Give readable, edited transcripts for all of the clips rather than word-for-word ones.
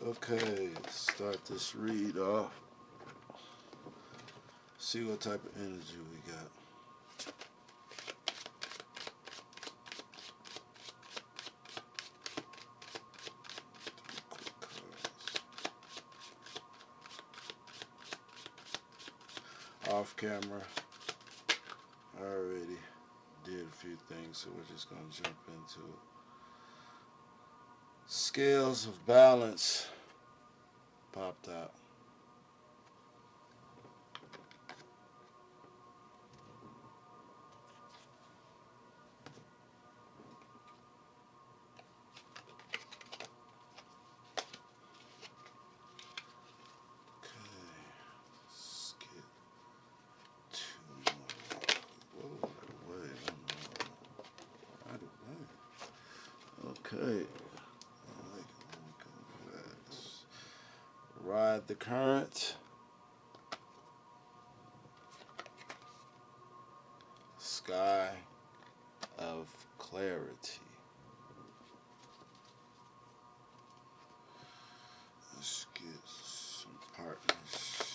Okay, start this read off. See what type of energy we got. Off camera, I already did a few things, so we're just going to jump into it. Scales of balance popped out. Okay. Ride the current. Sky of clarity. Let's get some partners.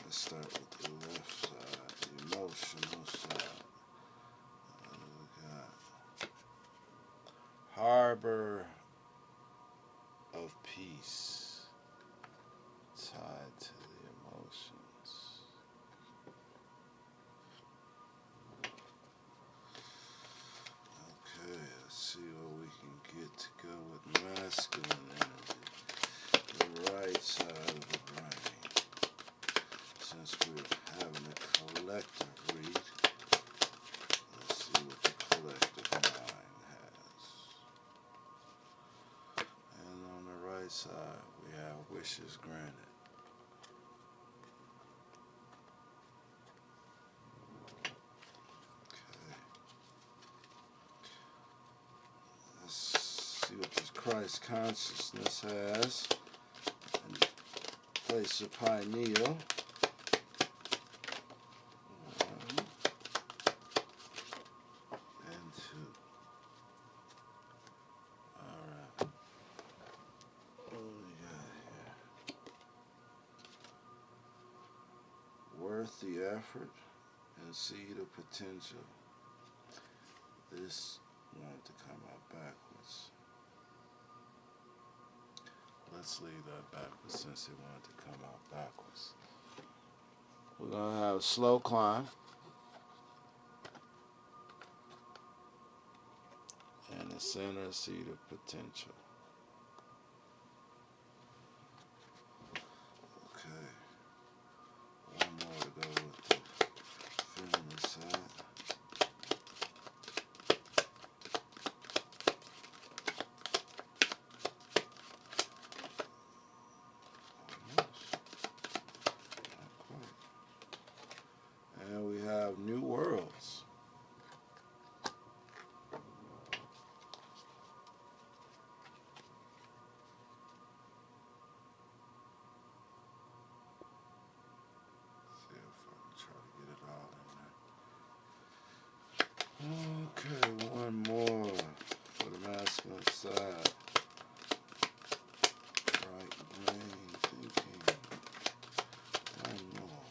Let's start with the left side, the emotional side. We got harbor of peace tied to the emotions. Okay, let's see what we can get to go with masculine energy. The right side of the brain. Since we're having a collective read, let's see what the collective mind has. And on the right side, we have wishes granted. Okay. Let's see what this Christ consciousness has. And place of pineal. Worth the effort and seed of potential. This wanted to come out backwards. Let's leave that backwards since it wanted to come out backwards. We're going to have a slow climb. And the center seed of potential. New worlds. See if I can try to get it all in there. Okay, one more for the masculine side. Right brain thinking. One more.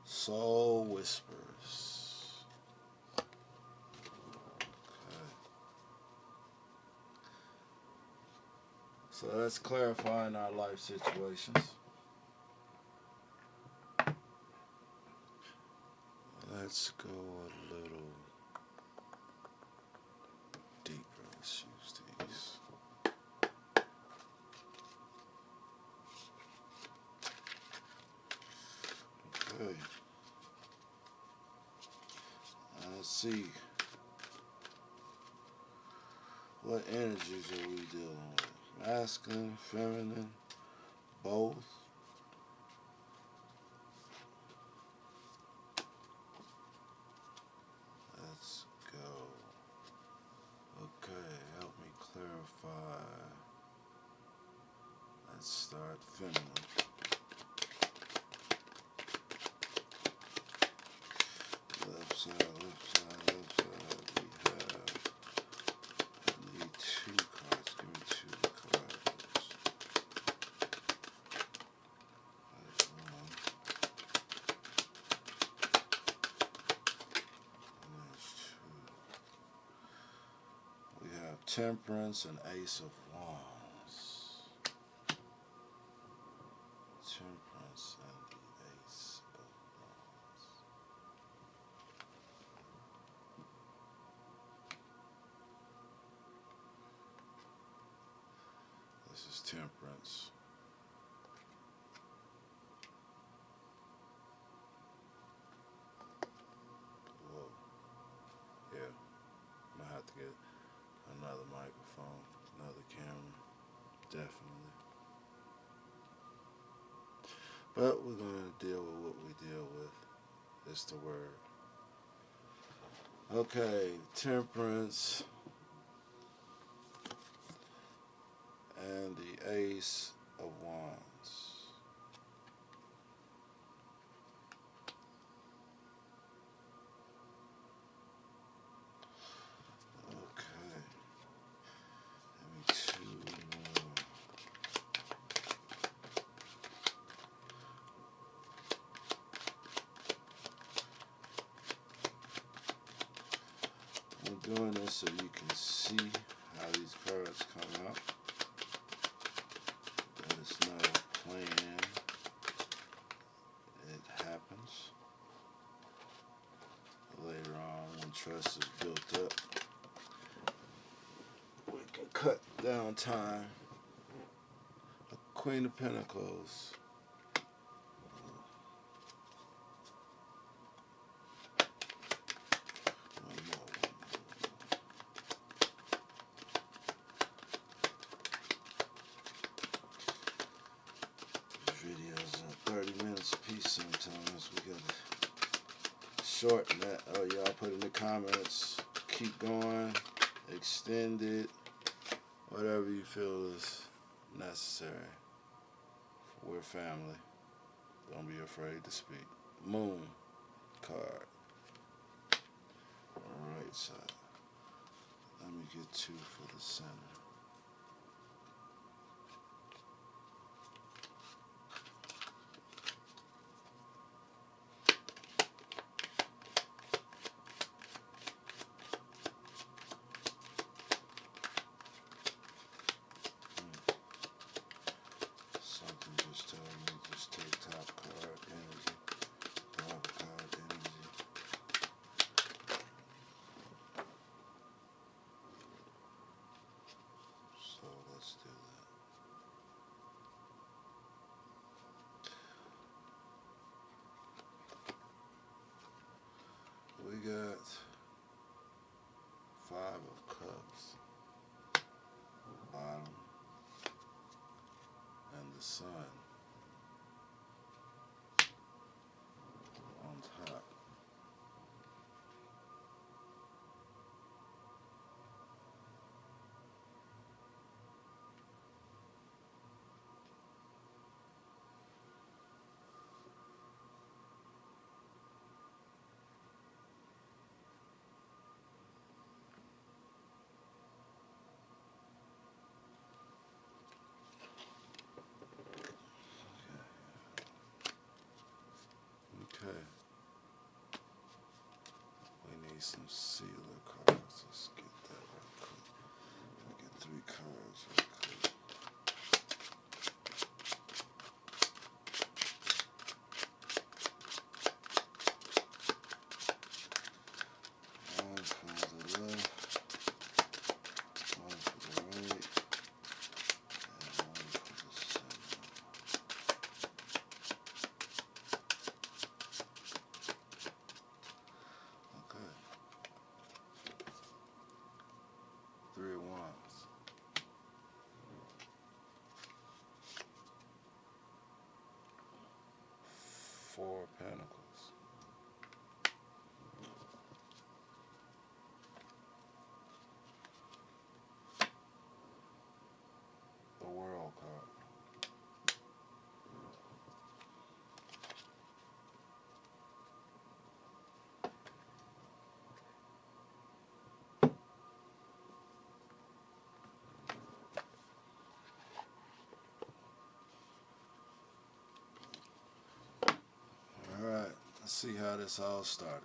Soul whispers. Okay. So that's clarifying our life situations. Let's go a little deeper. Let's use these. Okay. Let's see. What energies are we dealing with? Masculine, feminine, both? Let's go. Okay, help me clarify. Let's start feminine. Left side, left side, left side. Temperance and Ace of Wands. Temperance and the Ace of Wands. This is Temperance. Whoa. Yeah. I'm gonna have to get another microphone, another camera. Definitely. But we're going to deal with what we deal with. It's the word. Okay, Temperance and the Ace of Wands. Okay. Let me two more. I'm doing this so you can see how these cards come out. There's no plan. It happens. Later on, when trust is built up, we can cut down time. Queen of Pentacles. One more. These videos are 30 minutes a piece sometimes. We gotta shorten that. Oh, y'all put in the comments. Keep going. Extend it. Whatever you feel is necessary. We're family. Don't be afraid to speak. Moon card. Right side. Let me get two for the center. Something just told me just take top card energy, bottom card energy. So let's do that. We got 5 of Cups, bottom, and the Sun on top. Okay. We need some sealer cards. Let's get that real quick. I get 3 cards real quick. One for the left, one for the right, and one for the center. Okay. 3 of Wands. 4 of Pentacles. The World card. Alright, let's see how this all started.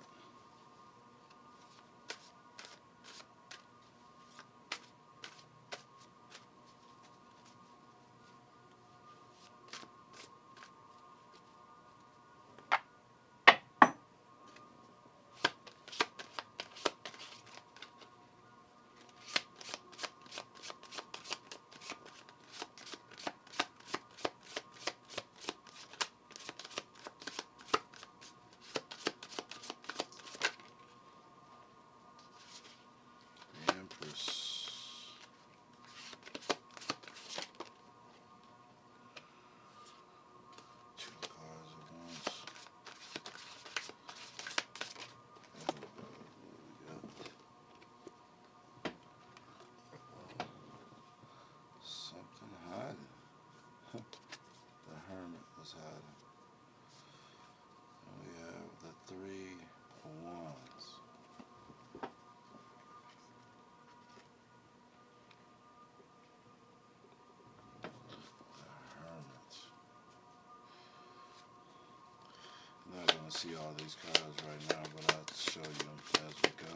see all these cards right now, but I'll show you them as we go.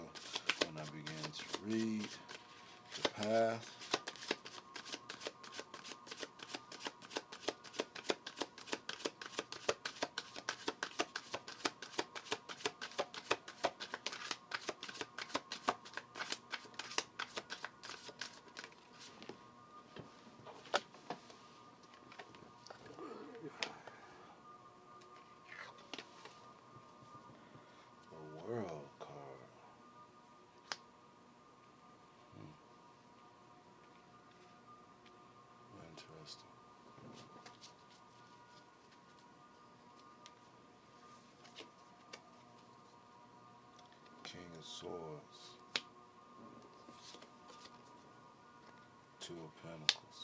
When I begin to read the path. World card. Interesting. King of Swords. Two of Pentacles.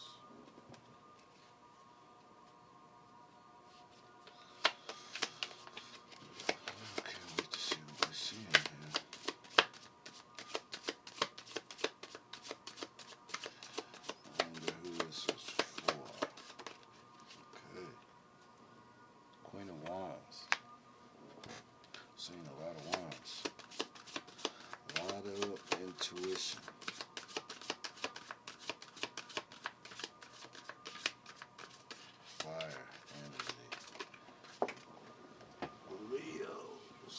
I can't wait to see what we see in here. I wonder who this is for. Okay. Queen of Wands. Seen a lot of wands. A lot of intuition. Fire energy. Leos.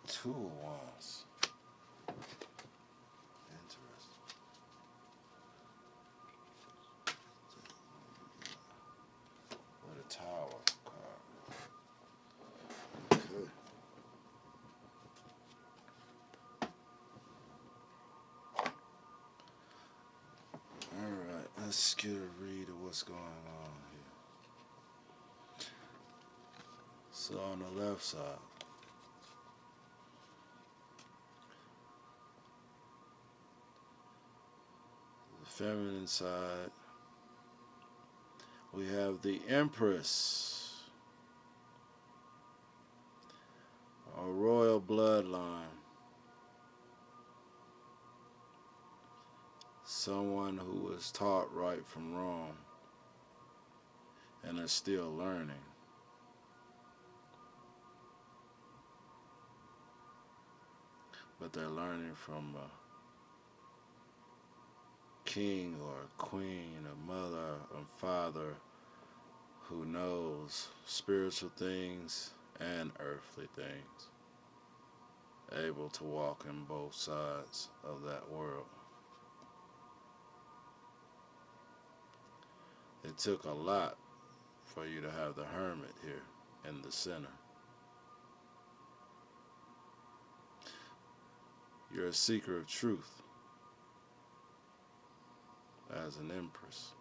Two of Wands. Interesting. With a Tower card. Okay. Alright, let's get a read of what's going on here. So on the left side, the feminine side, we have the Empress, a royal bloodline, someone who was taught right from wrong and is still learning. But they're learning from a king or a queen, a mother, a father who knows spiritual things and earthly things, able to walk in both sides of that world. It took a lot for you to have the Hermit here in the center. You're a seeker of truth as an Empress.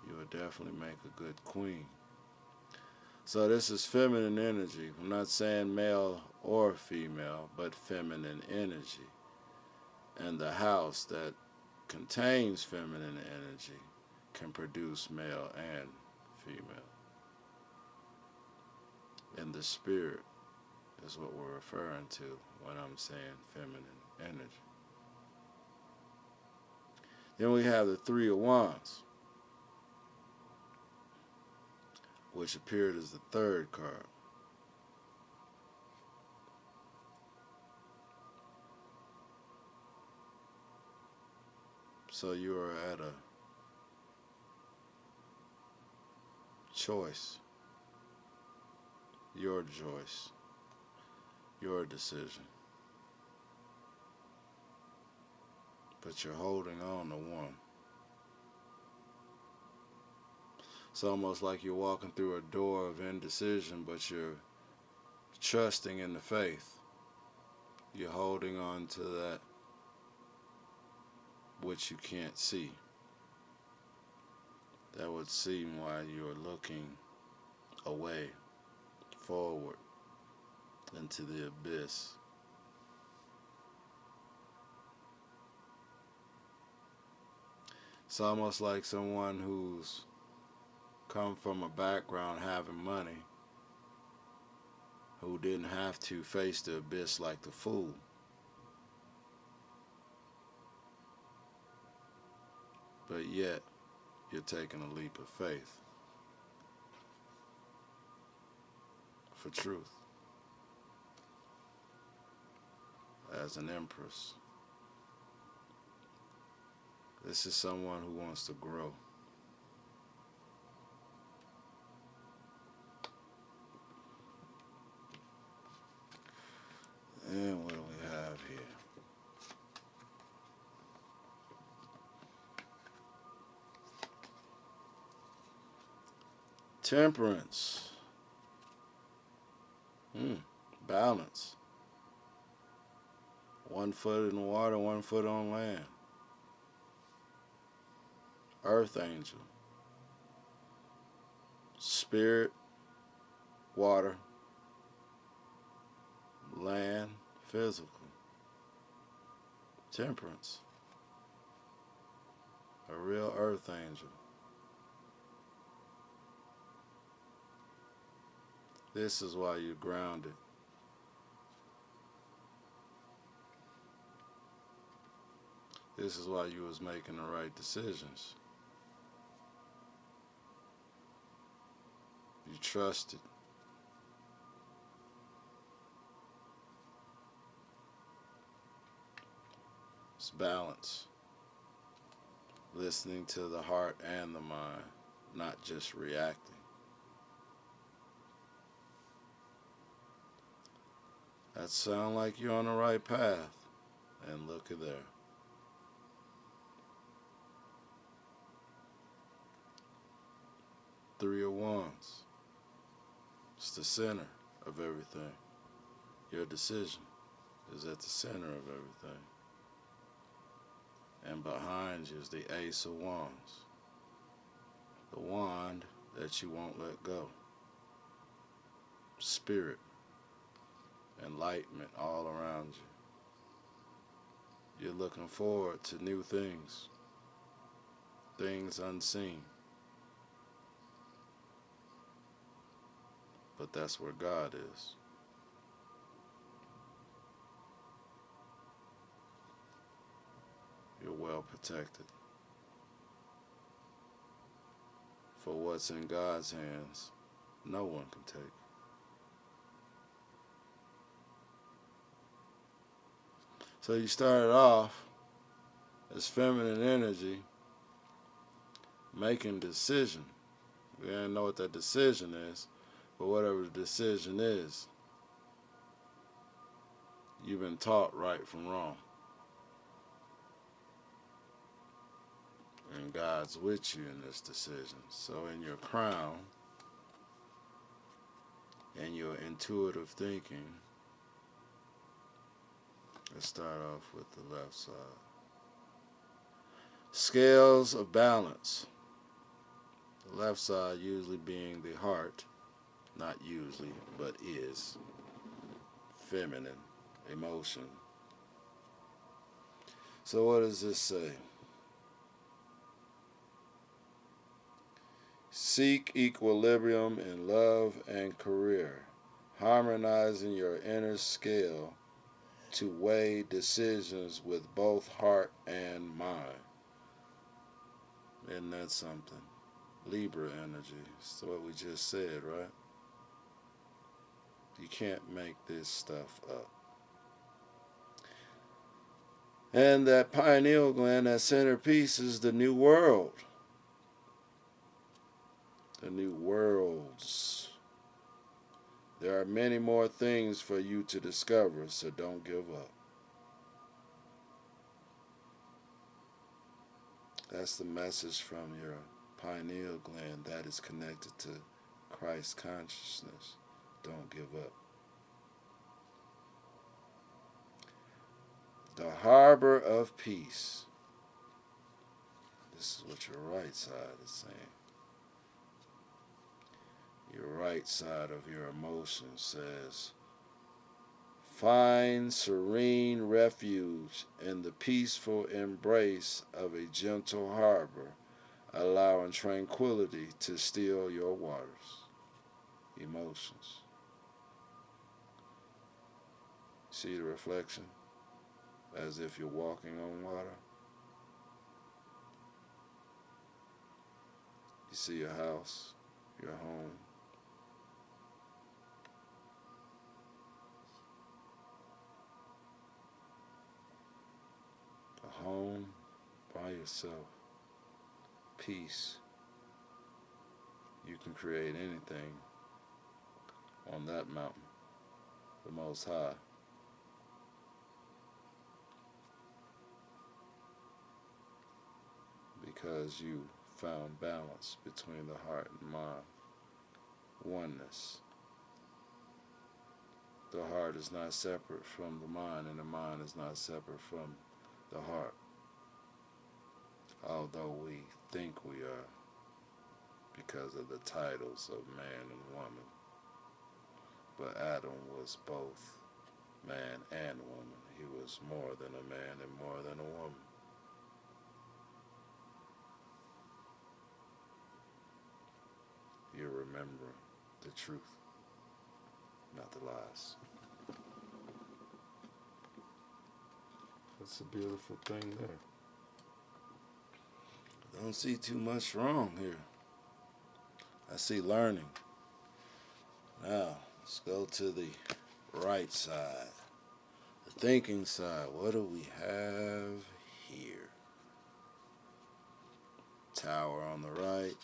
You would definitely make a good queen. So this is feminine energy. I'm not saying male or female, but feminine energy. And the house that contains feminine energy can produce male and female. And the spirit is what we're referring to when I'm saying feminine energy. Then we have the Three of Wands, which appeared as the third card. So you are at a choice, your choice, your decision. But you're holding on to one. It's almost like you're walking through a door of indecision, but you're trusting in the faith. You're holding on to that which you can't see. That would seem why you're looking away, forward, into the abyss. It's almost like someone who's come from a background having money, who didn't have to face the abyss like the fool. But yet, you're taking a leap of faith for truth. As an empress, this is someone who wants to grow. And what do we have here? Temperance. Balance. 1 foot in the water, 1 foot on land. Earth angel. Spirit, water, land, physical. Temperance. A real earth angel. This is why you're grounded. This is why you was making the right decisions. You trusted. It's balance. Listening to the heart and the mind, not just reacting. That sounds like you're on the right path. And look at there. Three of Wands. It's the center of everything. Your decision is at the center of everything. And behind you is the Ace of Wands. The wand that you won't let go. Spirit. Enlightenment all around you. You're looking forward to new things. Things unseen. But that's where God is. You're well protected. For what's in God's hands, no one can take. So you started off as feminine energy, making decision. We didn't know what that decision is, but whatever the decision is, you've been taught right from wrong. And God's with you in this decision. So in your crown and your intuitive thinking, let's start off with the left side. Scales of balance. The left side usually being the heart, not usually, but is feminine, emotion. So what does this say? Seek equilibrium in love and career, harmonizing your inner scale to weigh decisions with both heart and mind. Isn't that something? Libra energy. It's what we just said, right? You can't make this stuff up. And that pineal gland, that centerpiece, is the new world. The new worlds. There are many more things for you to discover, so don't give up. That's the message from your pineal gland that is connected to Christ consciousness. Don't give up. The harbor of peace. This is what your right side is saying. Your right side of your emotion says, find serene refuge in the peaceful embrace of a gentle harbor, allowing tranquility to still your waters. Emotions. See the reflection? As if you're walking on water. You see your house, your home. A home by yourself. Peace. You can create anything on that mountain, the Most High. Because you found balance between the heart and mind. Oneness. The heart is not separate from the mind, and the mind is not separate from the heart. Although we think we are, because of the titles of man and woman. But Adam was both man and woman. He was more than a man and more than a woman. You remember the truth, not the lies. That's a beautiful thing there. I don't see too much wrong here. I see learning. Now, let's go to the right side. The thinking side. What do we have here? Tower on the right.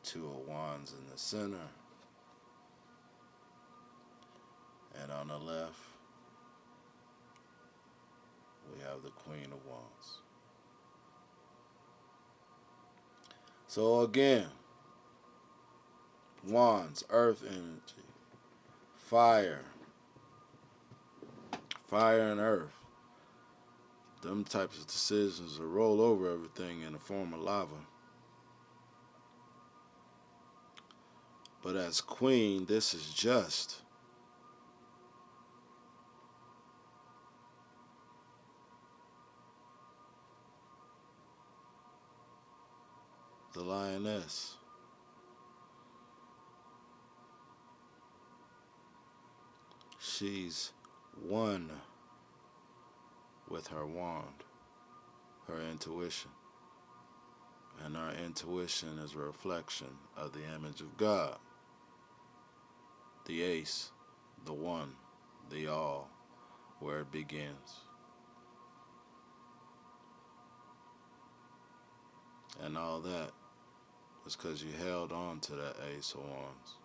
Two of Wands in the center. And on the left, we have the Queen of Wands. So again, Wands, earth energy, fire and earth. Them types of decisions will roll over everything in the form of lava. But as queen, this is just. The lioness. She's one with her wand, her intuition. And our intuition is a reflection of the image of God. The ace, the one, the all, where it begins. And all that is because you held on to that ace of wands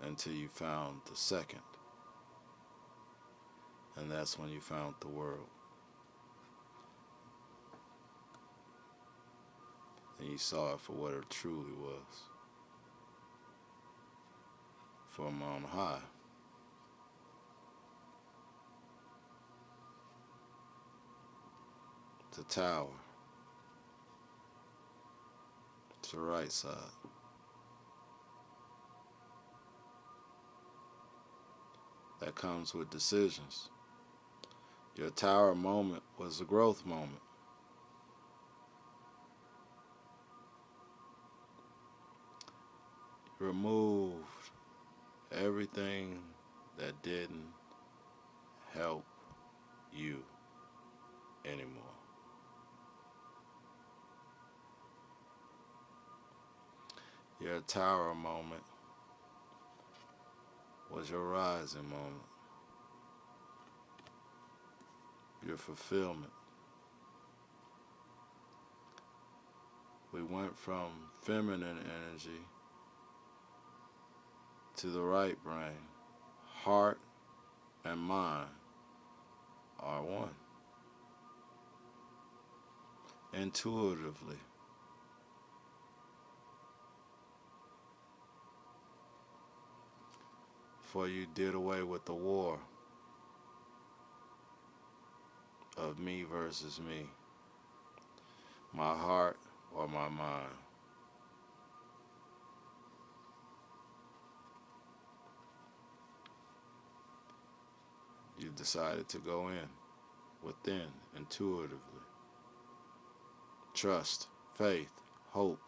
until you found the second. And that's when you found the world. And you saw it for what it truly was. From on high. The tower. To the right side. That comes with decisions. Your tower moment was a growth moment. Removed everything that didn't help you anymore. Your tower moment was your rising moment. Your fulfillment. We went from feminine energy to the right brain. Heart and mind are one. Intuitively. For you did away with the war of me versus me. My heart or my mind. You decided to go in, within, intuitively. Trust, faith, hope,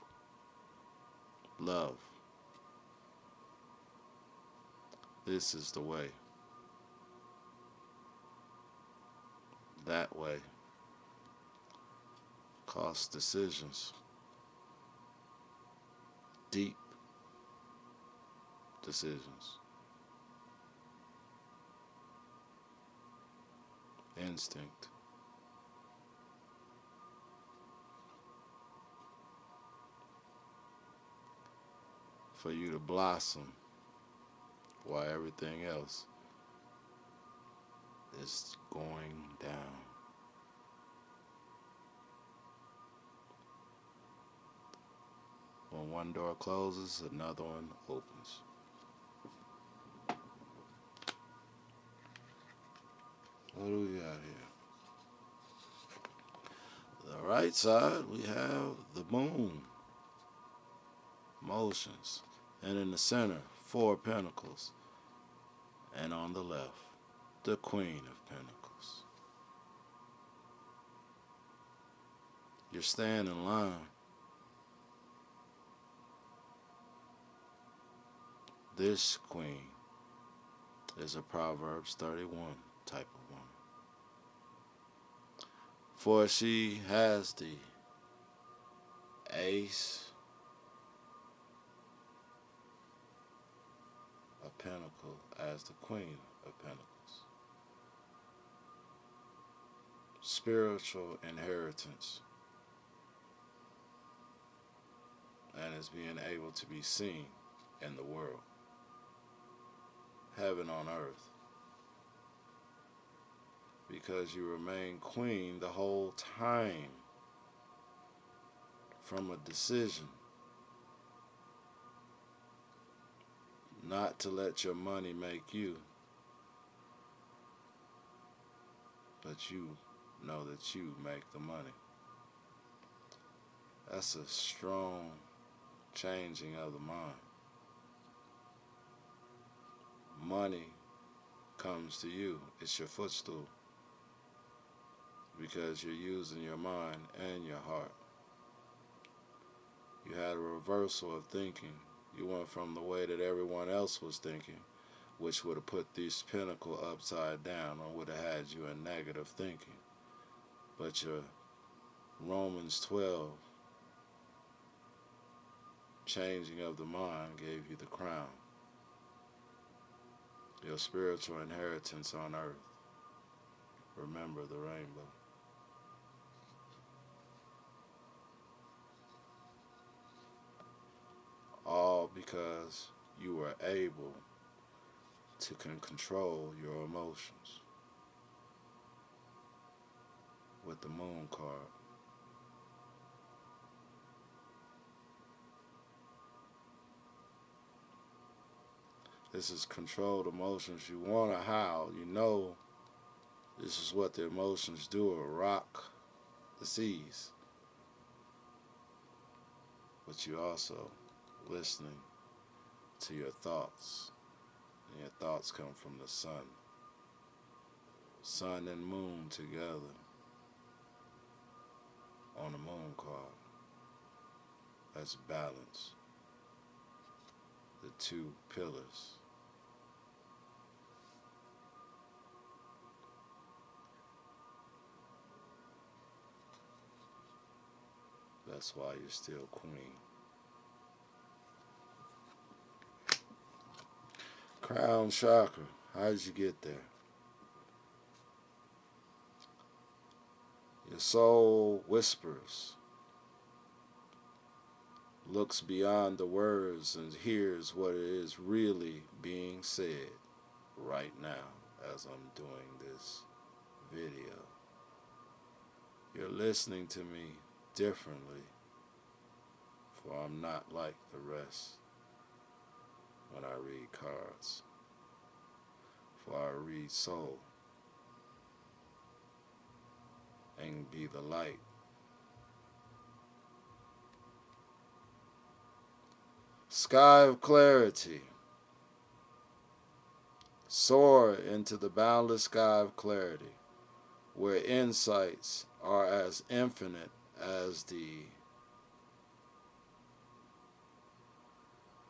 love. This is the way. That way cost decisions, deep decisions, instinct. For you to blossom while everything else is going down. When one door closes, another one opens. What do we got here? The right side, we have the moon, motions. And in the center, 4 pentacles. And on the left, the Queen of Pentacles. You're staying in line. This queen is a Proverbs 31 type of woman. For she has the Ace of Pentacles as the Queen of Pentacles. Spiritual inheritance, and is being able to be seen in the world. Heaven on earth. Because you remain queen the whole time from a decision not to let your money make you, but you know that you make the money. That's a strong changing of the mind. Money comes to you. It's your footstool. Because you're using your mind and your heart. You had a reversal of thinking. You went from the way that everyone else was thinking, which would have put this pentacle upside down or would have had you in negative thinking. But your Romans 12 changing of the mind gave you the crown. Your spiritual inheritance on earth. Remember the rainbow. All because you were able to control your emotions with the moon card. This is controlled emotions. You want to howl. You know this is what the emotions do, or rock the seas. But you also listening to your thoughts. And your thoughts come from the sun. Sun and moon together on a moon card. That's balance. The 2 pillars. That's why you're still queen. Crown chakra. How did you get there? Your soul whispers, looks beyond the words and hears what is really being said right now as I'm doing this video. You're listening to me differently, for I'm not like the rest when I read cards, for I read soul and be the light. Sky of clarity. Soar into the boundless sky of clarity, where insights are as infinite as the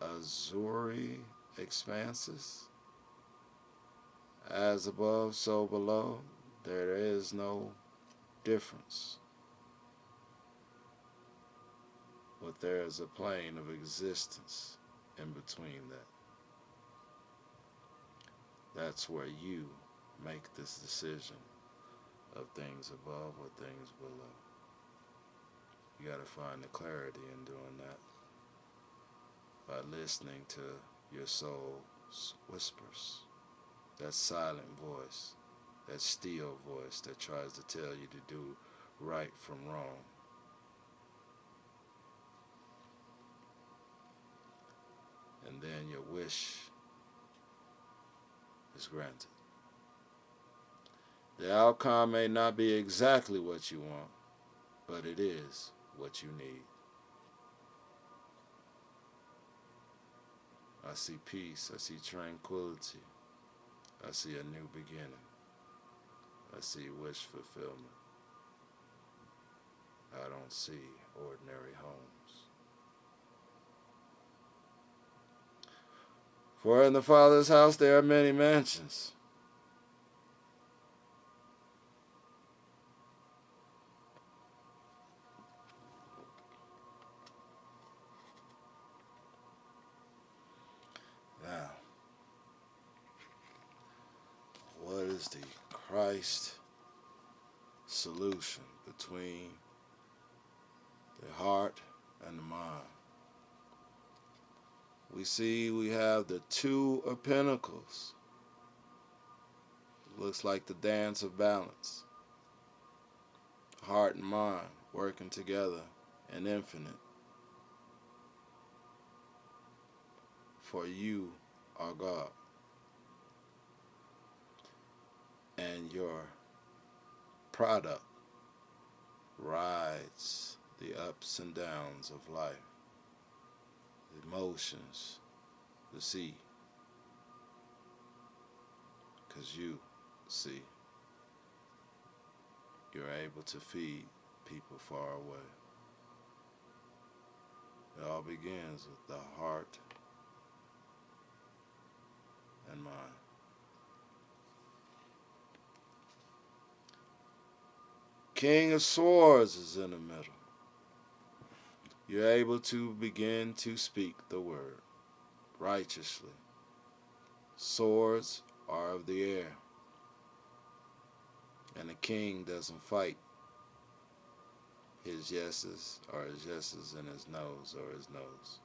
azure expanses. As above, so below, there is no difference. But there is a plane of existence in between that. That's where you make this decision of things above or things below. You got to find the clarity in doing that by listening to your soul's whispers, that silent voice, that still voice that tries to tell you to do right from wrong. And then your wish is granted. The outcome may not be exactly what you want, but it is what you need. I see peace. I see tranquility. I see a new beginning. I see wish fulfillment. I don't see ordinary homes. For in the Father's house there are many mansions. Now, what is the Christ solution between the heart and the mind? We see we have the two of pentacles. It looks like the dance of balance. Heart and mind working together in infinite. For you are God. And your product rides the ups and downs of life, emotions, the sea. Because you see, you're able to feed people far away. It all begins with the heart and mind. King of Swords is in the middle. You're able to begin to speak the word righteously. Swords are of the air. And the king doesn't fight. His yeses are his yeses and his noes are his noes.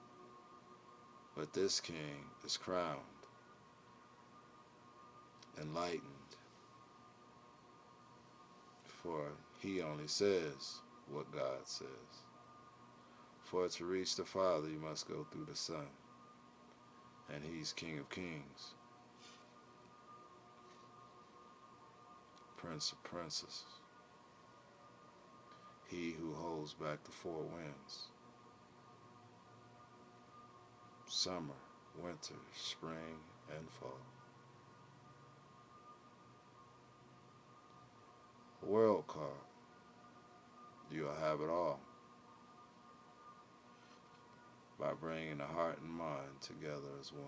But this king is crowned, enlightened, for he only says what God says. For to reach the Father, you must go through the Son, and he's King of Kings, Prince of Princes, he who holds back the four winds, summer, winter, spring, and fall. World card, you'll have it all by bringing the heart and mind together as one.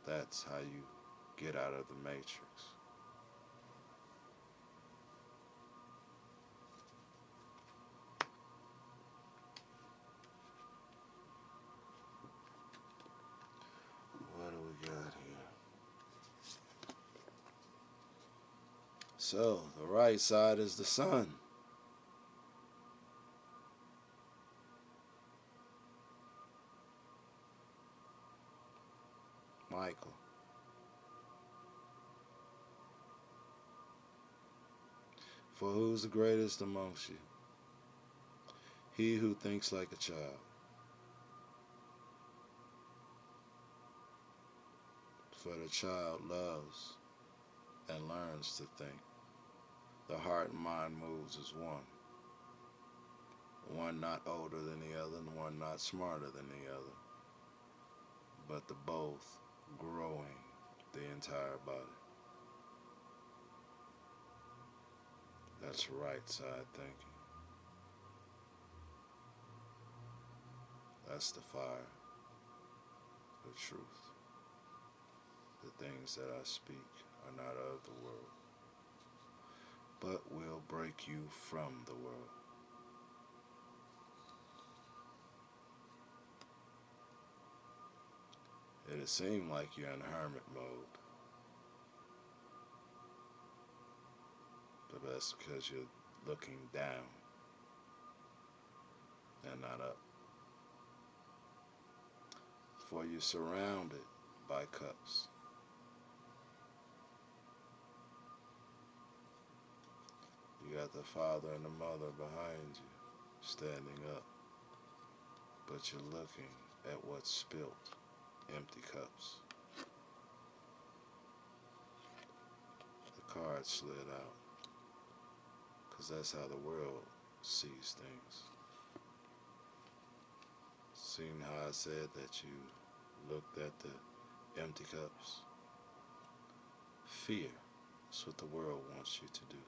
That's how you get out of the matrix. What do we got here? So, the right side is the sun. Michael. For who's the greatest amongst you? He who thinks like a child. For the child loves and learns to think. The heart and mind moves as one. One not older than the other and one not smarter than the other. But the both growing the entire body. That's right side thinking. That's the fire, the truth. The things that I speak are not of the world, but will break you from the world. it seems like you're in hermit mode, but that's because you're looking down and not up. For you're surrounded by cups. You got the father and the mother behind you, standing up, but you're looking at what's spilt, empty cups. The card slid out, because that's how the world sees things. Seen how I said that you looked at the empty cups? Fear is what the world wants you to do.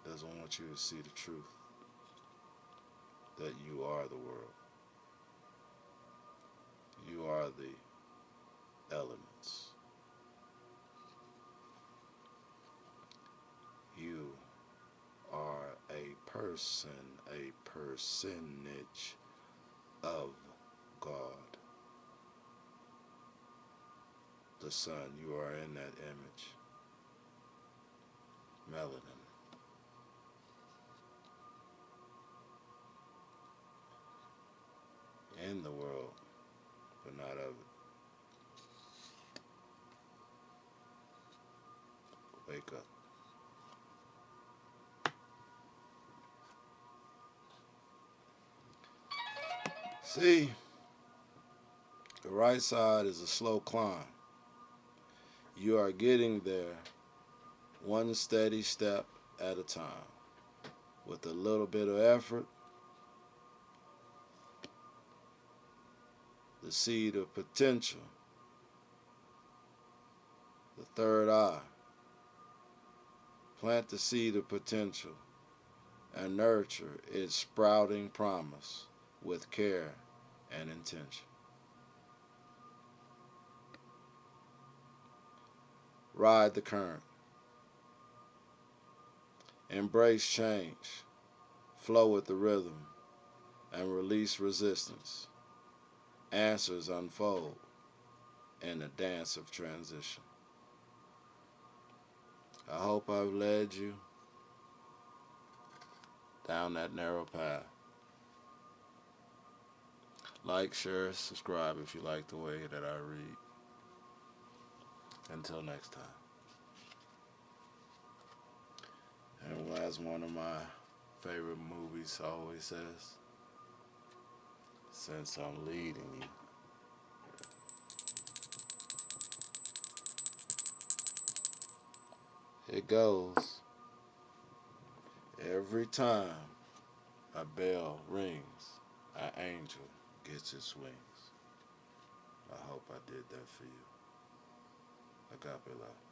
Doesn't want you to see the truth, that you are the world. You are the elements. You are a person, a percentage of God. The sun, you are in that image. Melanin. In the world, but not of it. Wake up. See, the right side is a slow climb. You are getting there one steady step at a time. With a little bit of effort, the seed of potential, the third eye. Plant the seed of potential and nurture its sprouting promise with care and intention. Ride the current. Embrace change. Flow with the rhythm and release resistance. Answers unfold in a dance of transition. I hope I've led you down that narrow path. Like, share, subscribe if you like the way that I read. Until next time. And as one of my favorite movies always says, since I'm leading you, it goes. Every time a bell rings, an angel gets its wings. I hope I did that for you. Agape love.